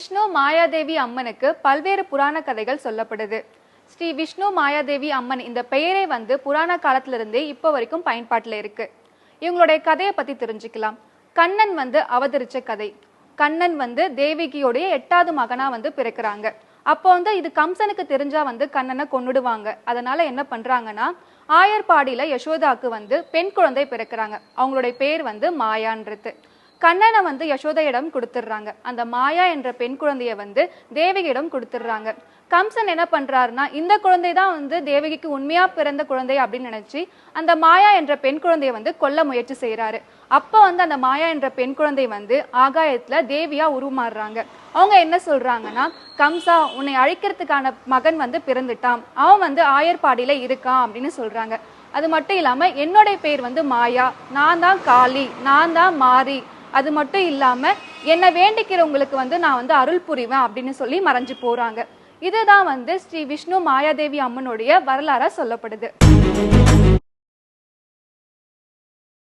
விஷ்ணு மாயாதேவி அம்மனுக்கு பல்வேறு புராண கதைகள் சொல்லப்படுது. ஸ்ரீ விஷ்ணு மாயாதேவி அம்மன் இந்த பெயரே புராண காலத்துல இருந்தே இப்போ வரைக்கும் பயன்பாட்டில் இருக்கு. இவங்களுடைய கதையை பத்தி தெரிஞ்சுக்கலாம். கண்ணன் அவதரிச்ச கதை. கண்ணன் தேவகியோடைய 8வது மகனா பிறக்கிறாங்க. அப்போ இது கம்சனுக்கு தெரிஞ்சா கண்ணனை கொன்னுடுவாங்க. அதனால என்ன பண்றாங்கன்னா, ஆயர்பாடியில யசோதாக்கு பெண் குழந்தை பிறக்கிறாங்க. அவங்களுடைய பேர் மாயான்றது. கண்ணனை யசோதையிடம் கொடுத்துடுறாங்க. அந்த மாயா என்ற பெண் குழந்தைய தேவகியிடம் கொடுத்துடுறாங்க. கம்சன் என்ன பண்றாருன்னா, இந்த குழந்தை தான் தேவகிக்கு உண்மையா பிறந்த குழந்தை அப்படின்னு நினைச்சு அந்த மாயா என்ற பெண் குழந்தைய கொல்ல முயற்சி செய்யறாரு. அப்ப அந்த மாயா என்ற பெண் குழந்தை ஆகாயத்துல தேவியா உருமாறுறாங்க. அவங்க என்ன சொல்றாங்கன்னா, கம்சா, உன்னை அழிக்கிறதுக்கான மகன் பிறந்துட்டான், அவன் ஆயர்பாடியில இருக்கான் அப்படின்னு சொல்றாங்க. அது மட்டும் இல்லாம என்னுடைய பேர் மாயா, நான் தான் காளி, நான் தான் மாரி, அது மட்டும் இல்லாம என்னை வேண்டிக்கிறவங்களுக்கு நான் அருள் புரிவேன் அப்படின்னு சொல்லி மறைஞ்சு போறாங்க. இதுதான் ஸ்ரீ விஷ்ணு மாயாதேவி அம்மனுடைய வரலாறா சொல்லப்படுது.